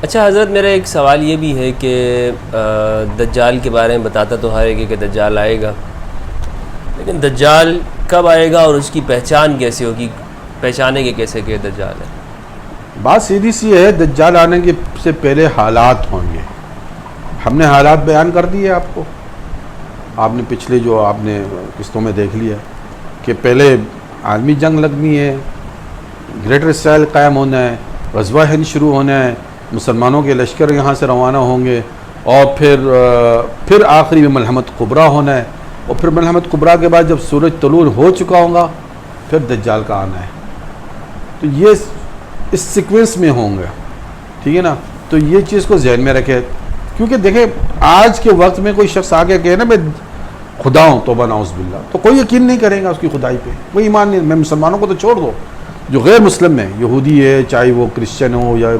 اچھا حضرت، میرا ایک سوال یہ بھی ہے کہ دجال کے بارے میں بتاتا تو ہر ایک کہ دجال آئے گا، لیکن دجال کب آئے گا اور اس کی پہچان کیسے ہوگی؟ پہچانے کے کیسے کہ دجال ہے؟ بات سیدھی سی ہے، دجال آنے کے سے پہلے حالات ہوں گے. ہم نے حالات بیان کر دیے آپ کو. آپ نے پچھلے جو آپ نے قسطوں میں دیکھ لیا کہ پہلے عالمی جنگ لگنی ہے، گریٹر اسرائیل قائم ہونا ہے، غزوہ ہند شروع ہونا ہے، مسلمانوں کے لشکر یہاں سے روانہ ہوں گے، اور پھر آخری میں ملحمت کبریٰ ہونا ہے، اور پھر ملحمت کبریٰ کے بعد جب سورج طلوع ہو چکا ہوگا پھر دجال کا آنا ہے. تو یہ اس سیکوینس میں ہوں گے، ٹھیک ہے نا. تو یہ چیز کو ذہن میں رکھے، کیونکہ دیکھیں آج کے وقت میں کوئی شخص آگے کہے نا میں خدا ہوں، توبہ نعوذ باللہ، تو کوئی یقین نہیں کرے گا اس کی خدائی پہ، کوئی ایمان نہیں. میں مسلمانوں کو تو چھوڑ دو، جو غیر مسلم ہے، یہودی ہے، چاہے وہ کرسچن ہو یا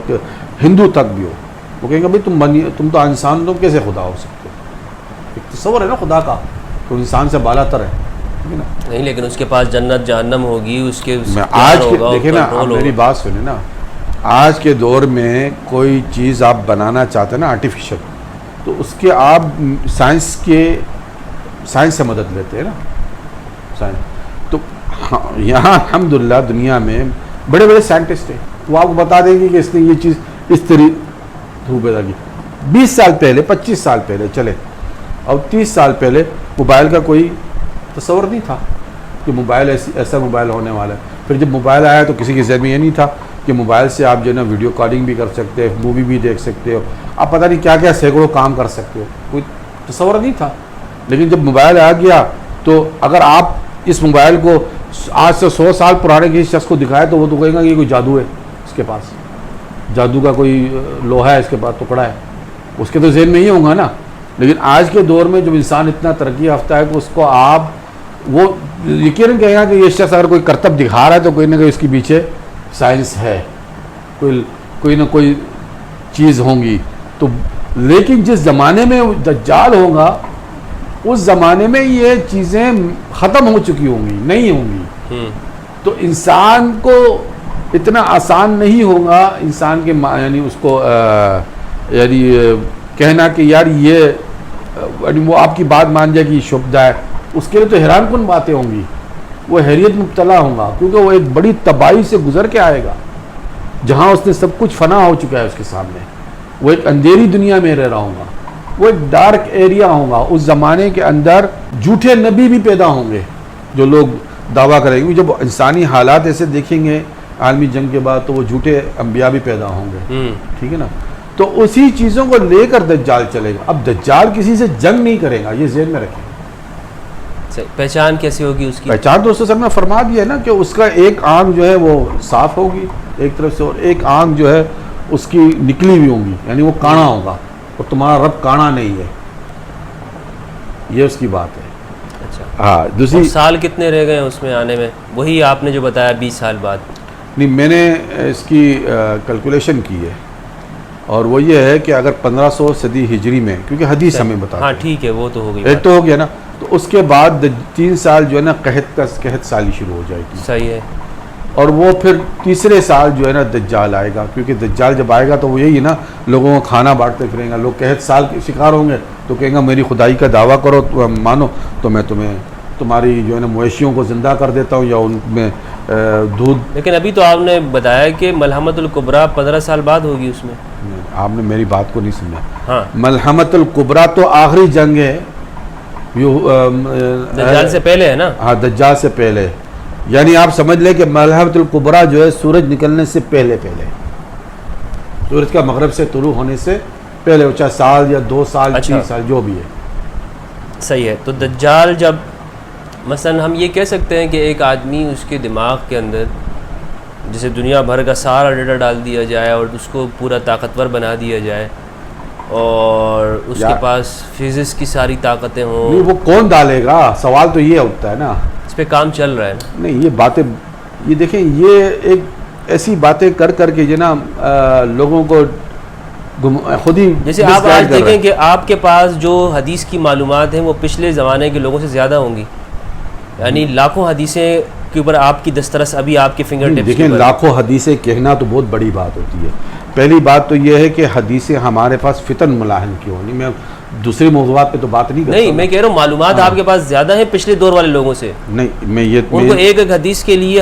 ہندو تک بھی ہو، وہ کہیں گے بھائی تم تو انسان، تم کیسے خدا ہو سکتے ہو؟ ایک تصور ہے نا خدا کا، تو انسان سے بالا تر ہے، ٹھیک ہے نا. نہیں، لیکن اس کے پاس جنت جہنم ہوگی، اس کے میں آج کے دیکھیں نا، آپ میری بات سنیں نا، آج کے دور میں کوئی چیز آپ بنانا چاہتے ہیں نا آرٹیفیشل، تو اس کے آپ سائنس سے مدد لیتے ہیں نا. سائنس تو یہاں الحمدللہ دنیا میں بڑے بڑے سائنٹسٹ ہیں، وہ آپ کو بتا دیں گے کہ اس نے یہ چیز اس طریقے پیدا کی. 20 سال پہلے، 25 سال پہلے چلے، اور 30 سال پہلے موبائل کا کوئی تصور نہیں تھا کہ موبائل ایسا موبائل ہونے والا ہے. پھر جب موبائل آیا تو کسی کے ذہن میں یہ نہیں تھا کہ موبائل سے آپ جو ہے نا ویڈیو کالنگ بھی کر سکتے ہو، مووی بھی دیکھ سکتے ہو، آپ پتہ نہیں کیا کیا سینکڑوں کام کر سکتے ہو، کوئی تصور نہیں تھا. لیکن جب موبائل آ گیا تو اگر آپ اس موبائل کو آج سے 100 سال پرانے کسی شخص کو دکھائے تو وہ تو کہے گا کہ یہ کوئی جادو ہے، اس کے پاس جادو کا کوئی لوہا ہے، اس کے پاس ٹکڑا ہے، اس کے تو ذہن میں ہی ہوگا نا. لیکن آج کے دور میں جب انسان اتنا ترقی یافتہ ہے کہ اس کو آپ وہ یقیناً کہے گا کہ یہ شخص اگر کوئی کرتب دکھا رہا ہے تو کوئی نہ کوئی اس کے پیچھے سائنس ہے، کوئی نہ کوئی چیز ہوں گی. تو لیکن جس زمانے میں دجال ہوگا اس زمانے میں یہ چیزیں ختم ہو چکی ہوں گی، نہیں ہوں گی. تو انسان کو اتنا آسان نہیں ہوگا انسان کے یعنی اس کو یعنی کہنا کہ یار یہ یعنی وہ آپ کی بات مان جائے کہ یہ شبدہ ہے، اس کے لیے تو حیران کن باتیں ہوں گی. وہ حیریت مبتلا ہوں گا، کیونکہ وہ ایک بڑی تباہی سے گزر کے آئے گا جہاں اس نے سب کچھ فنا ہو چکا ہے اس کے سامنے. وہ ایک اندھیری دنیا میں رہ رہا ہوں گا، وہ ایک ڈارک ایریا ہوں گا. اس زمانے کے اندر جھوٹے نبی بھی پیدا ہوں گے جو لوگ دعویٰ کریں گے. جب انسانی حالات ایسے دیکھیں گے عالمی جنگ کے بعد تو وہ جھوٹے انبیاء بھی پیدا ہوں گے، ٹھیک ہے نا. تو اسی چیزوں کو لے کر دجال چلے گا. اب دجال کسی سے جنگ نہیں کرے گا، یہ ذہن میں رکھیں. پہچان کیسے ہوگی اس کی؟ پہچان دوستوں سر نے فرما دیا ہے نا کہ اس کا ایک آنکھ جو ہے وہ صاف ہوگی ایک طرف سے، اور ایک آنکھ جو ہے اس کی نکلی ہوئی ہوں گی، یعنی وہ کانا ہوگا، اور تمہارا رب کانا نہیں ہے. یہ اس کی بات ہے. اچھا ہاں. دوسری سال کتنے رہ گئے ہیں اس میں آنے میں؟ وہی آپ نے جو بتایا 20 سال بعد. نہیں، میں نے اس کی کیلکولیشن کی ہے، اور وہ یہ ہے کہ اگر 1500 صدی ہجری میں، کیونکہ حدیث ہمیں بتا، ہاں ٹھیک ہے، وہ تو ہو گئی، ایک تو ہو گیا نا، تو اس کے بعد 3 سال جو ہے نا قحط سالی شروع ہو جائے گی. صحیح ہے. اور وہ پھر تیسرے سال جو ہے نا دجال آئے گا، کیونکہ دجال جب آئے گا تو وہ یہی ہے نا، لوگوں کو کھانا بانٹتے پھریں گا. لوگ قحط سال کے شکار ہوں گے تو کہیں گا میری خدائی کا دعویٰ کرو، مانو تو میں تمہاری جو ہے نا مویشیوں کو زندہ کر دیتا ہوں، یا ان میں دودھ. لیکن ابھی تو آپ نے بتایا کہ ملحمت الکبریٰ 15 سال بعد ہوگی اس میں. آپ نے میری بات کو نہیں سمجھا. ہاں، ملحمت الکبریٰ تو آخری جنگ ہے، دجال سے پہلے ہے نا. ہاں، دجال سے پہلے. یعنی آپ سمجھ لیں کہ ملحمت الکبریٰ جو ہے سورج نکلنے سے پہلے، سورج کا مغرب سے طلوع ہونے سے پہلے، چاہے سال یا 2 سال 3 سال جو بھی ہے. صحیح ہے. تو دجال جب مثلا ہم یہ کہہ سکتے ہیں کہ ایک آدمی اس کے دماغ کے اندر جسے دنیا بھر کا سارا ڈیٹا ڈال دیا جائے اور اس کو پورا طاقتور بنا دیا جائے، اور اس کے پاس فزکس کی ساری طاقتیں ہوں. نہیں، وہ کون ڈالے گا؟ سوال تو یہ اٹھتا ہے نا. اس پہ کام چل رہا ہے. نہیں، یہ باتیں، یہ دیکھیں، یہ ایک ایسی باتیں کر کے جو نا لوگوں کو خود ہی، جیسے آپ آج دیکھیں کہ آپ کے پاس جو حدیث کی معلومات ہیں وہ پچھلے زمانے کے لوگوں سے زیادہ ہوں گی. یعنی لاکھوں حدیثیں کے اوپر آپ کی دسترس ابھی آپ کے فنگر ٹپس. دیکھیں، لاکھوں حدیثیں کہنا تو بہت بڑی بات ہوتی ہے. پہلی بات تو یہ ہے کہ حدیثیں ہمارے پاس فتن ملاحن کیوں ہونی. میں دوسرے موضوعات پہ تو بات نہیں کرتا. نہیں میں کہہ رہا ہوں معلومات آپ کے پاس زیادہ ہیں پچھلے دور والے لوگوں سے. نہیں میں یہ ان کو ایک ایک حدیث کے لیے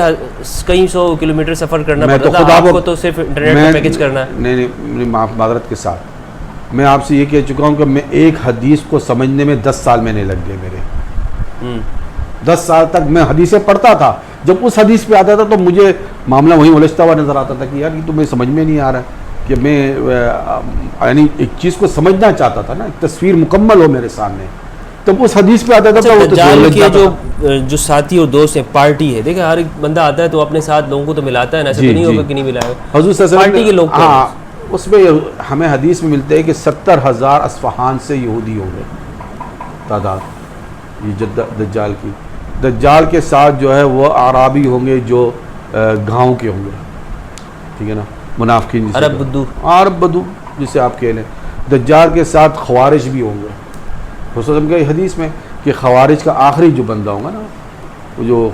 کئی 100 کلومیٹر سفر کرنا پڑتا تھا. آپ کو تو صرف انٹرنیٹ پہ پیکج کرنا ہے. نہیں معذرت کے ساتھ میں آپ سے یہ کہہ چکا ہوں کہ میں ایک حدیث کو سمجھنے میں 10 سال میں نہیں لگ گئے میرے. 10 سال تک میں حدیثیں پڑھتا تھا. جب اس حدیث پہ آتا تھا تو مجھے معاملہ وہیں الجھتا ہوا نظر آتا تھا کہ یار یہ تو مجھے سمجھ میں نہیں آ رہا ہے. کہ میں یعنی ایک چیز کو سمجھنا چاہتا تھا نا, ایک تصویر مکمل ہو میرے سامنے, تب اس حدیث پہ آتا تھا تو وہ دجال کے جو ساتھی اور دوست ہیں, پارٹی ہے. دیکھیں ہر ایک بندہ آتا ہے تو اپنے ساتھ لوگوں کو تو ملاتا ہے نا, ایسا تو نہیں ہوگا کہ نہیں ملائے گا. حضور صلی اللہ علیہ وسلم پارٹی کے لوگ. ہاں اس میں ہمیں حدیث میں ملتے ہیں کہ 70,000 اصفہان سے یہودی ہوں گے تعداد یہ دجال کی. دجال کے ساتھ جو ہے وہ اعرابی ہوں گے جو گاؤں کے ہوں گے, ٹھیک ہے نا, منافقین عرب بدو, عرب بدو جسے آپ کہہ لیں. دجال کے ساتھ خوارج بھی ہوں گے. حضرت کے حدیث میں کہ خوارج کا آخری جو بندہ ہوگا نا, وہ جو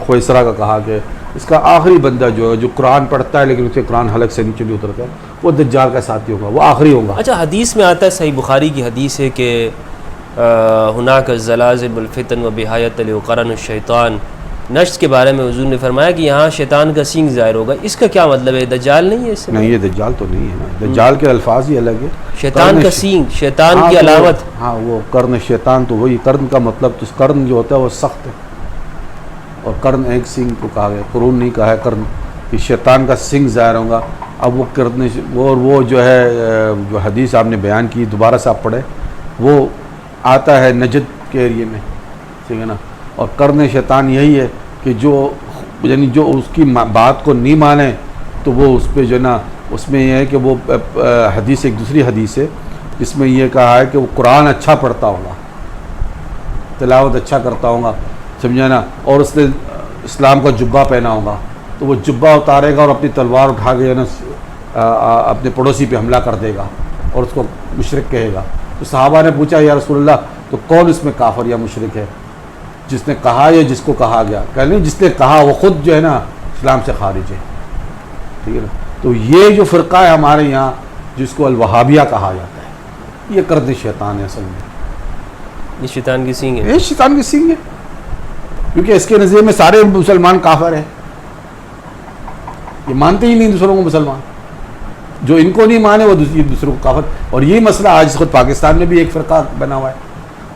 خویسرا کا کہا کہ اس کا آخری بندہ جو ہے جو قرآن پڑھتا ہے لیکن اسے قرآن حلق سے نیچے نہیں اترتا ہے, وہ دجال کا ساتھی ہوگا, وہ آخری ہوگا. اچھا حدیث میں آتا ہے, صحیح بخاری کی حدیث ہے کہ ہناک الزلازل الفتن و بحایت قرن الشیطان. نشت کے بارے میں حضور نے فرمایا کہ یہاں شیطان کا سینگ ظاہر ہوگا. اس کا کیا مطلب ہے؟ دجال نہیں ہے اس میں؟ نہیں یہ دجال تو نہیں ہے نا, دجال کے الفاظ ہی الگ ہے. شیطان کا سینگ, شیطان کی علامت. ہاں وہ قرن شیطان, تو وہی قرن کا مطلب, تو قرن جو ہوتا ہے وہ سخت ہے, اور قرن ایک سینگ کو کہا گیا, قرون نہیں کہا ہے قرن, کہ شیطان کا سینگ ظاہر ہوگا. اب وہ قرن وہ جو ہے جو حدیث آپ نے بیان کی دوبارہ سے آپ پڑھے, وہ آتا ہے نجد کے ایریے میں, ٹھیک ہے نا. اور قرن شیطان یہی ہے کہ جو یعنی جو اس کی بات کو نہیں مانے تو وہ اس پہ جو ہے نا, اس میں یہ ہے کہ وہ حدیث ایک دوسری حدیث ہے جس میں یہ کہا ہے کہ وہ قرآن اچھا پڑھتا ہوگا, تلاوت اچھا کرتا ہوگا, سمجھا نا, اور اس نے اسلام کا جبہ پہنا ہوگا, تو وہ جبہ اتارے گا اور اپنی تلوار اٹھا کے نا اپنے پڑوسی پہ حملہ کر دے گا اور اس کو مشرک کہے گا. تو صحابہ نے پوچھا یا رسول اللہ تو کون اس میں کافر یا مشرک ہے, جس نے کہا یا جس کو کہا گیا؟ کہ نہیں, جس نے کہا وہ خود جو ہے نا اسلام سے خارج ہے, ٹھیک ہے نا. تو یہ جو فرقہ ہے ہمارے یہاں جس کو الوہابیہ کہا جاتا ہے, یہ قرن شیطان ہے اصل میں. یہ شیطان کی سینگ ہے, یہ شیطان کی سینگ ہے, کیونکہ اس کے نظریے میں سارے مسلمان کافر ہیں. یہ مانتے ہی نہیں دوسروں کو مسلمان, جو ان کو نہیں مانے وہ دوسروں کو کافر. اور یہی مسئلہ آج خود پاکستان میں بھی ایک فرقہ بنا ہوا ہے,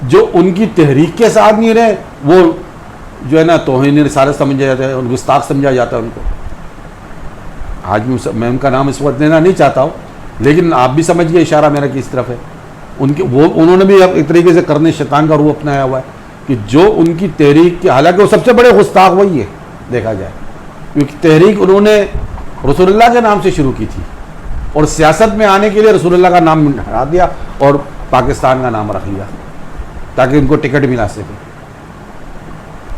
جو ان کی تحریک کے ساتھ نہیں رہے وہ جو ہے نا توہین رسالت سمجھا جاتا ہے, ان گستاخ سمجھا جاتا ہے ان کو. آج میں ان کا نام اس وقت لینا نہیں چاہتا ہوں, لیکن آپ بھی سمجھ گئے اشارہ میرا کس طرف ہے. انہوں نے بھی ایک طریقے سے قرن شیطان کا روح اپنایا ہوا ہے کہ جو ان کی تحریک کی, حالانکہ وہ سب سے بڑے گستاخ وہی ہے دیکھا جائے, کیونکہ تحریک انہوں نے رسول اللہ کے نام سے شروع کی تھی, اور سیاست میں آنے کے لیے رسول اللہ کا نام ہٹا دیا اور پاکستان کا نام رکھ لیا تاکہ ان کو ٹکٹ ملا سکے.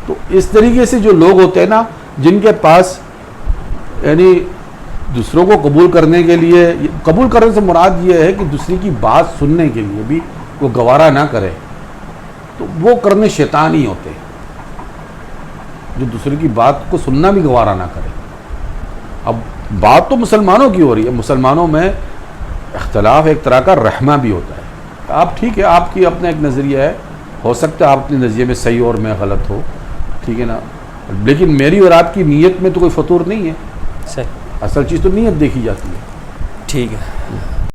تو اس طریقے سے جو لوگ ہوتے ہیں نا, جن کے پاس یعنی دوسروں کو قبول کرنے کے لیے, قبول کرنے سے مراد یہ ہے کہ دوسری کی بات سننے کے لیے بھی وہ گوارا نہ کرے, تو وہ قرن شیطان ہی ہوتے ہیں جو دوسرے کی بات کو سننا بھی گوارا نہ کرے. اب بات تو مسلمانوں کی ہو رہی ہے, مسلمانوں میں اختلاف ایک طرح کا رحمہ بھی ہوتا ہے. آپ ٹھیک ہے, آپ کی اپنا ایک نظریہ ہے, ہو سکتا ہے آپ اپنے نظریے میں صحیح اور میں غلط ہو, ٹھیک ہے نا, لیکن میری اور آپ کی نیت میں تو کوئی فطور نہیں ہے. صحیح, اصل چیز تو نیت دیکھی جاتی ہے. ٹھیک ہے.